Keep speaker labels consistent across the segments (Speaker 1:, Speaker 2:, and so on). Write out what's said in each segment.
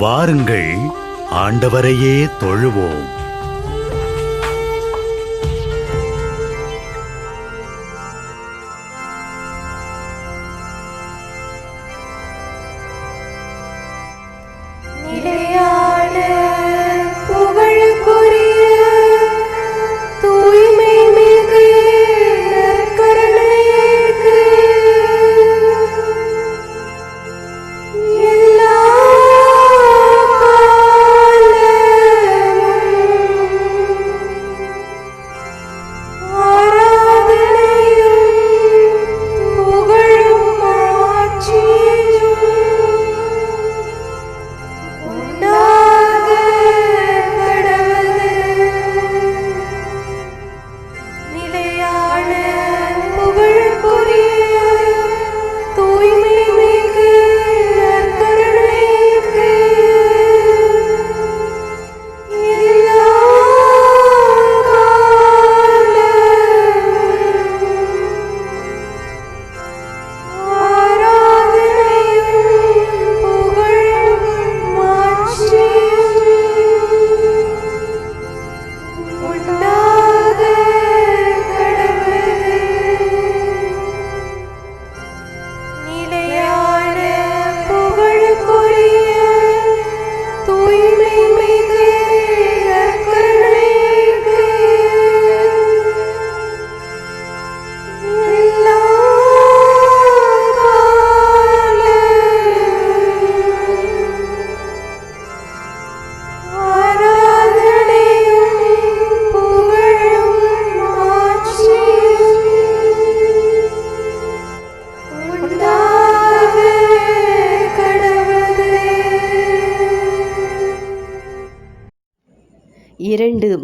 Speaker 1: வாருங்கள், ஆண்டவரையே தொழுவோம்.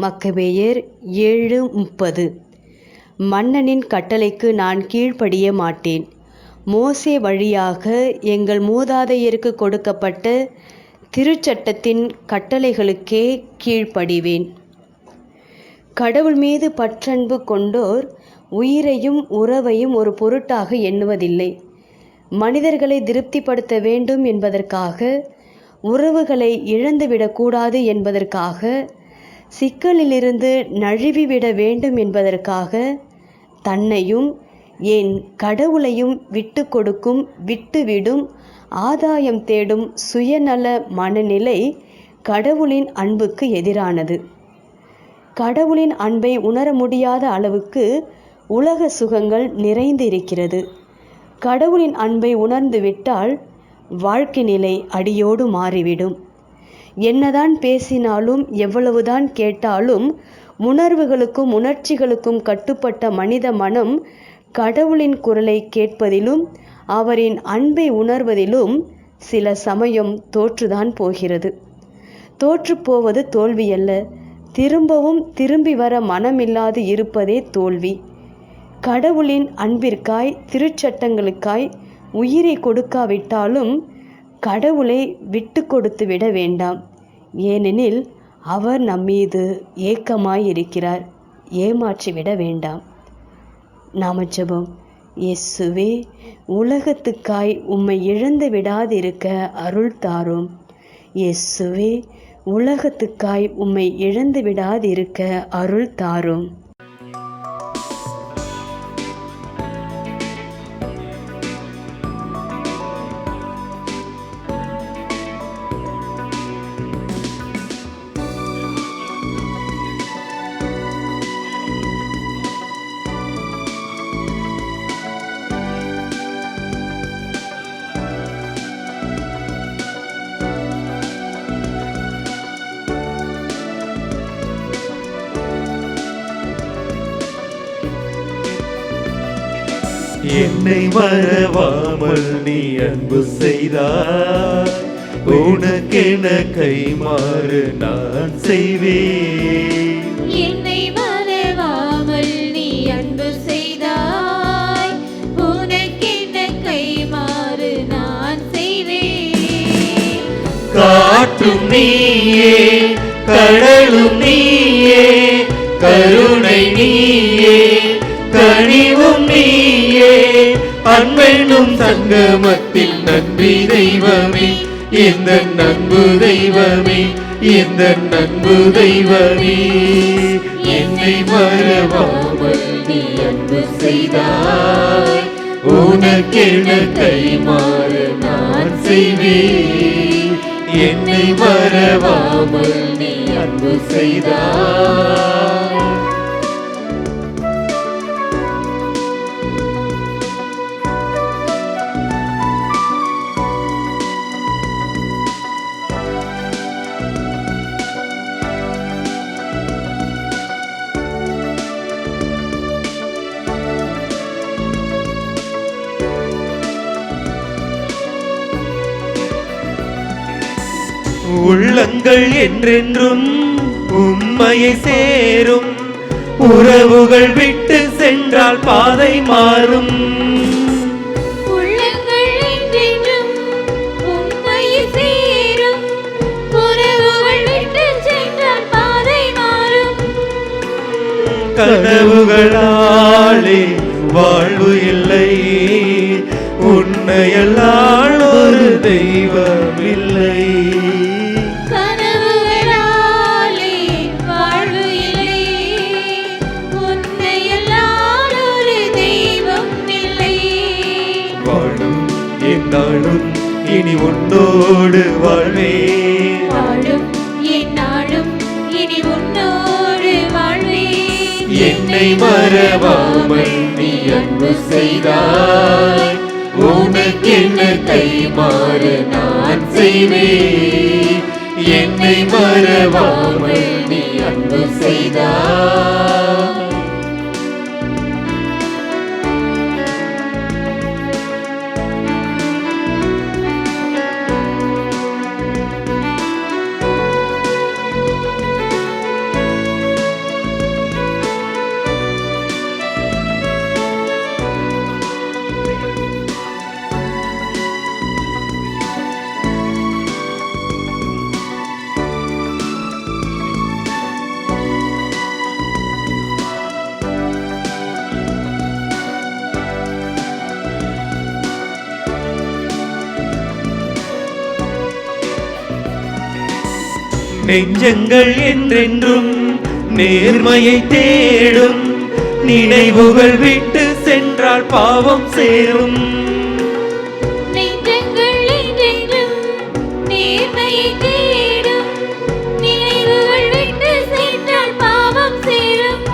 Speaker 2: மக்கபேயர் 7:30. மன்னனின் கட்டளைக்கு நான் கீழ்ப்படிய மாட்டேன். மோசே வழியாக எங்கள் மூதாதையருக்கு கொடுக்கப்பட்ட திருச்சட்டத்தின் கட்டளைகளுக்கே கீழ்ப்படிவேன். கடவுள் மீது பற்றன்பு கொண்டோர் உயிரையும் உறவையும் ஒரு பொருட்டாக எண்ணுவதில்லை. மனிதர்களை திருப்திப்படுத்த வேண்டும் என்பதற்காக, உறவுகளை இழந்துவிடக்கூடாது என்பதற்காக, சிக்கலிலிருந்து நழுவிவிட வேண்டும் என்பதற்காக தன்னையும் என் கடவுளையும் விட்டு கொடுக்கும், விட்டுவிடும், ஆதாயம் தேடும் சுயநல மனநிலை கடவுளின் அன்புக்கு எதிரானது. கடவுளின் அன்பை உணர முடியாத அளவுக்கு உலக சுகங்கள் நிறைந்து இருக்கிறது. கடவுளின் அன்பை உணர்ந்து விட்டால் வாழ்க்கை நிலை அடியோடு மாறிவிடும். என்னதான் பேசினாலும், எவ்வளவுதான் கேட்டாலும், உணர்வுகளுக்கும் உணர்ச்சிகளுக்கும் கட்டுப்பட்ட மனித மனம் கடவுளின் குரலை கேட்பதிலும் அவரின் அன்பை உணர்வதிலும் சில சமயம் தோற்றுதான் போகிறது. தோற்றுப்போவது தோல்வியல்ல, திரும்பவும் திரும்பி வர மனமில்லாது இருப்பதே தோல்வி. கடவுளின் அன்பிற்காய், திருச்சட்டங்களுக்காய் உயிரை கொடுக்காவிட்டாலும் கடவுளை விட்டு கொடுத்து விட வேண்டாம். ஏனெனில் அவர் நம்மீது ஏக்கமாயிருக்கிறார். ஏமாற்றிவிட வேண்டாம். நாம ஜெபம். இயேசுவே, உலகத்துக்காய் உம்மை இழந்து விடாதிருக்க அருள் தாரும். இயேசுவே, உலகத்துக்காய் உம்மை இழந்து விடாதிருக்க அருள் தாரும்.
Speaker 3: என்னை மறவாமல் நீ அன்பு செய்தாய், உனக்கென கைமாறு நான் செய்வேன்.
Speaker 4: என்னை மறவாமல் நீ அன்பு செய்தாய், உனக்கென கைமாறு நான் செய்வேன்.
Speaker 3: காற்றும் நீயே, கடலும் நீயே, கருணை நீயே, கனிவும் நீயே, அன்பென்னும் சங்கமத்தில் நன்றி தெய்வமே. இந்த அன்பு தெய்வமே, இந்த அன்பு தெய்வமே. என்னை மறவாமல் நீ அன்பு செய்தாய், உனக்கென கைமாறு நான் செய்வேன். என்னை மறவாமல் நீ அன்பு செய்தாய். உள்ளங்கள் என்றென்றும் உம்மையை சேரும், உறவுகள் விட்டு சென்றால் பாதை மாறும்.
Speaker 4: உள்ளங்கள் என்றென்றும் உம்மையை சேரும், உறவுகள் விட்டு சென்றால் பாதை மாறும்.
Speaker 3: கனவுகளாலே வாழ்வு இல்லை, உன்னையல்லால் ஒரு தெய்வம் இல்லை. என்னாலும் இனி உன்னோடு வாழ்வேன்,
Speaker 4: வாழும் என்னாலும் இனி உன்னோடு வாழ்வேன்.
Speaker 3: என்னை மறவாமல் நீ அன்பு செய்தாய், உனக்கென்ன கைமாறு நான் செய்வேன். என்னை மறவாமல் நீ அன்பு செய்தாய். நெஞ்சங்கள் என்றென்றும் நேர்மையை தேடும், நினைவுகள் விட்டு சென்றால் பாவம் சேரும்.
Speaker 4: நெஞ்சங்கள் என்றென்றும் நேர்மையை தேடும், நினைவுகள் விட்டு சென்றால் பாவம் சேரும்.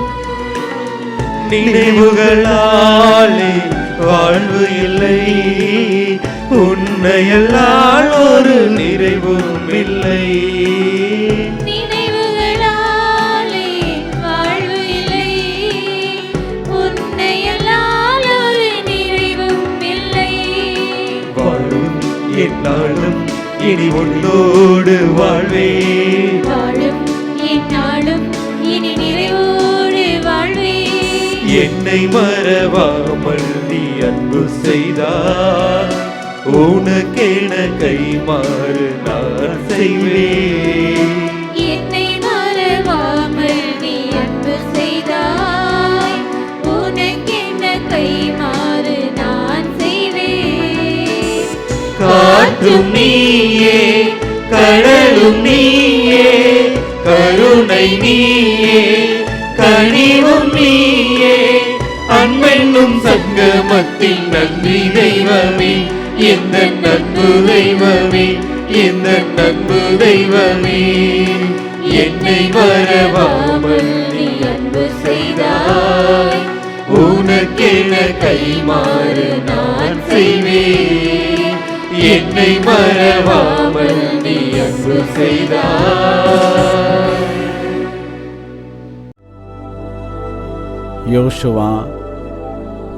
Speaker 3: நினைவுகளாலே வாழ்வு இல்லை, உன்னையல்லால் ஒரு நிறைவும் இல்லை.
Speaker 4: நினைவுகளாலே வாழ்வு இல்லை, உன்னையல்லால் ஒரு நிறைவும் இல்லை.
Speaker 3: வாழும் என்னாலும் இனி உன்னோடு வாழ்வேன்,
Speaker 4: வாழும் என்னாலும் இனி நிறைவோடு வாழ்வேன்.
Speaker 3: என்னை மறவாமல் நீ அன்பு செய்தாய், உனக்கென கைமாறு நான் செய்வேன்.
Speaker 4: என்னை மறவாமல் நீ அன்பு செய்தாய், உனக்கென்ன கைமாறு நான் செய்வேன்.
Speaker 3: காற்றும் நீயே, கடலும் நீயே, கருணை நீயே, கனிவும் நீயே, அன்பென்னும் சங்கமத்தில் நன்றி தெய்வமே, இந்த அன்பு தெய்வமே, இந்த அன்பு தெய்வமே. என்னை மறவாமல் நீ அன்பு செய்தாய், உனக்கென கைமாறு நான் செய்வேன். என்னை மறவாமல் நீ அன்பு செய்தாய்.
Speaker 5: யோசுவா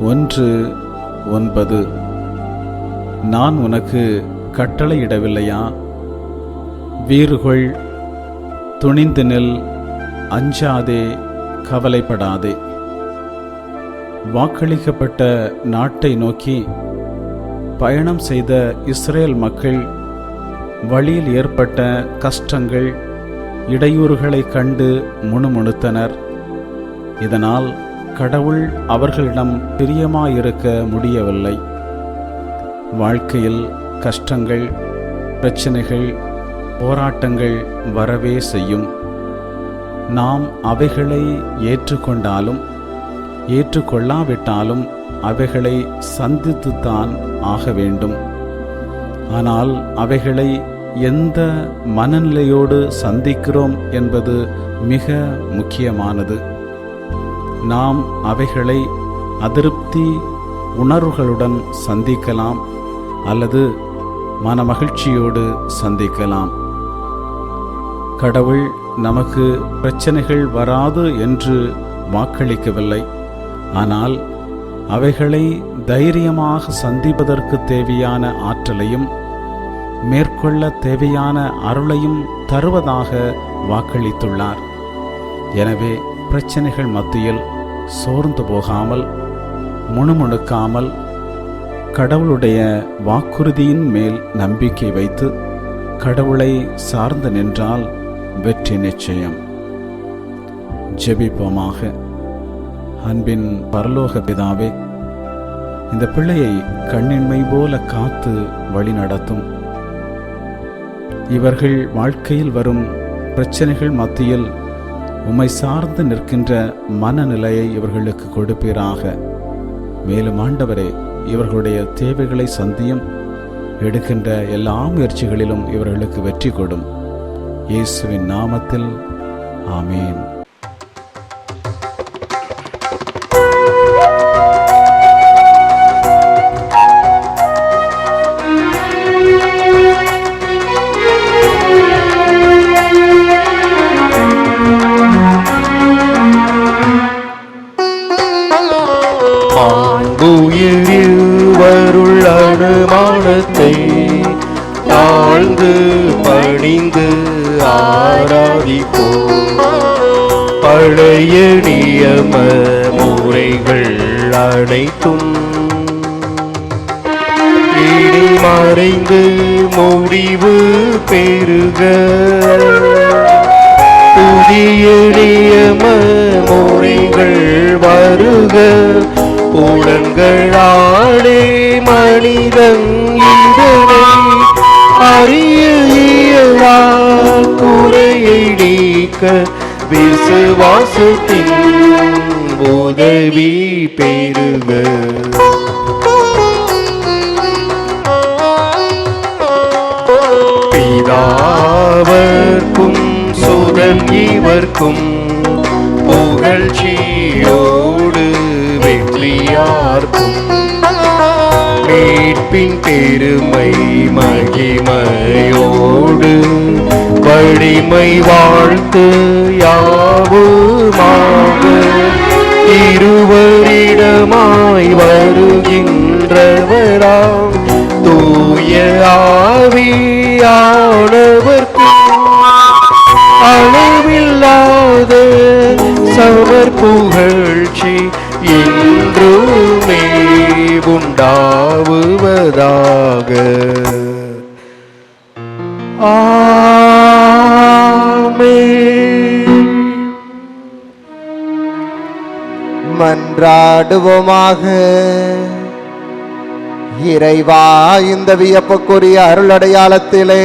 Speaker 5: 1:9. நான் உனக்கு கட்டளையிடவில்லையா? வீறுகொள், துணிந்து நில், அஞ்சாதே, கவலைப்படாதே. வாக்களிக்கப்பட்ட நாட்டை நோக்கி பயணம் செய்த இஸ்ரேல் மக்கள் வழியில் ஏற்பட்ட கஷ்டங்கள், இடையூறுகளைக் கண்டு முணுமுணுத்தனர். இதனால் கடவுள் அவர்களிடம் பிரியமாயிருக்க முடியவில்லை. வாழ்க்கையில் கஷ்டங்கள், பிரச்சனைகள், போராட்டங்கள் வரவே செய்யும். நாம் அவைகளை ஏற்றுக்கொண்டாலும் ஏற்றுக்கொள்ளாவிட்டாலும் அவைகளை சந்தித்துத்தான் ஆக வேண்டும். ஆனால் அவைகளை எந்த மனநிலையோடு சந்திக்கிறோம் என்பது மிக முக்கியமானது. நாம் அவைகளை அதிருப்தி உணர்வுகளுடன் சந்திக்கலாம் அல்லது மனமகிழ்ச்சியோடு சந்திக்கலாம். கடவுள் நமக்கு பிரச்சனைகள் வராது என்று வாக்களிக்கவில்லை. ஆனால் அவைகளை தைரியமாக சந்திப்பதற்கு தேவையான ஆற்றலையும் மேற்கொள்ள தேவையான அருளையும் தருவதாக வாக்களித்துள்ளார். எனவே பிரச்சனைகள் மத்தியில் சோர்ந்து போகாமல், முணுமுணுக்காமல், கடவுளுடைய வாக்குறுதியின் மேல் நம்பிக்கை வைத்து கடவுளை சார்ந்து நின்றால் வெற்றி நிச்சயம். ஜெபிப்போமாக. அன்பின் பரலோக பிதாவே, இந்த பிள்ளையை கண்ணின்மை போல காத்து வழிநடத்தும். இவர்கள் வாழ்க்கையில் வரும் பிரச்சனைகள் மத்தியில் உம்மை சார்ந்து நிற்கின்ற மனநிலையை இவர்களுக்கு கொடுப்பீராக. மேலும் ஆண்டவரே, இவர்களுடைய தேவைகளை சந்தியும். எடுக்கின்ற எல்லா முயற்சிகளிலும் இவர்களுக்கு வெற்றி கொடும். இயேசுவின் நாமத்தில் ஆமேன்.
Speaker 3: வருள் அனுமானத்தை தாழ்ந்து பணிந்து ஆராதிப்போம். பழைய நியம முறைகள் அனைத்தும் இனி மறைந்து முடிவு பெறுக. புதிய நியம முறைகள் வருக. புலன்களாலே மனிதன் இதனை அறிய இயலா. குறையை நீக்க விசுவாசத்தின் உதவி பெறுக. பிதாவர்க்கும் சுதன் இவர்க்கும் புகழ்ச்சியோடு வெற்றியார்க்கும் மீட்பின் பெருமை மகிமையோடு வலிமை வாழ்த்து யாவுமாக. இருவரிடமாய் வருகின்றவராம் தூய ஆவியானவர்க்கும் அளவில்லாத சமர் புகழ்ச்சி என்றுமே உண்டாவுவதாக. ஆமென்.
Speaker 6: மன்றாடுவோமாக. இறைவா, இந்த வியப்புக்குரிய அருளடையாளத்திலே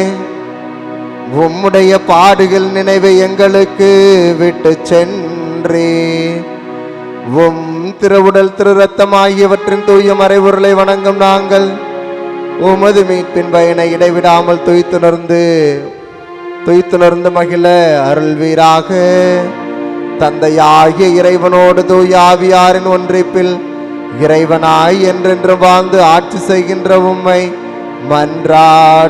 Speaker 6: உம்முடைய பாடுகள் நினைவை எங்களுக்கு விட்டு சென்றே. உம் திருவுடல் திரு ரத்தம் ஆகியவற்றின் தூய மறைபொருளை வணங்கும் நாங்கள் உமது மீட்பின் பயனை இடைவிடாமல் துய்த்துணர்ந்து மகிழ அருள்வீராக. தந்தையாகிய இறைவனோடு தூய ஆவியாரின் ஒன்றிப்பில் இறைவனாய் என்றென்று வாழ்ந்து ஆட்சி செய்கின்ற உம்மை மன்றாடுகின்றோம்.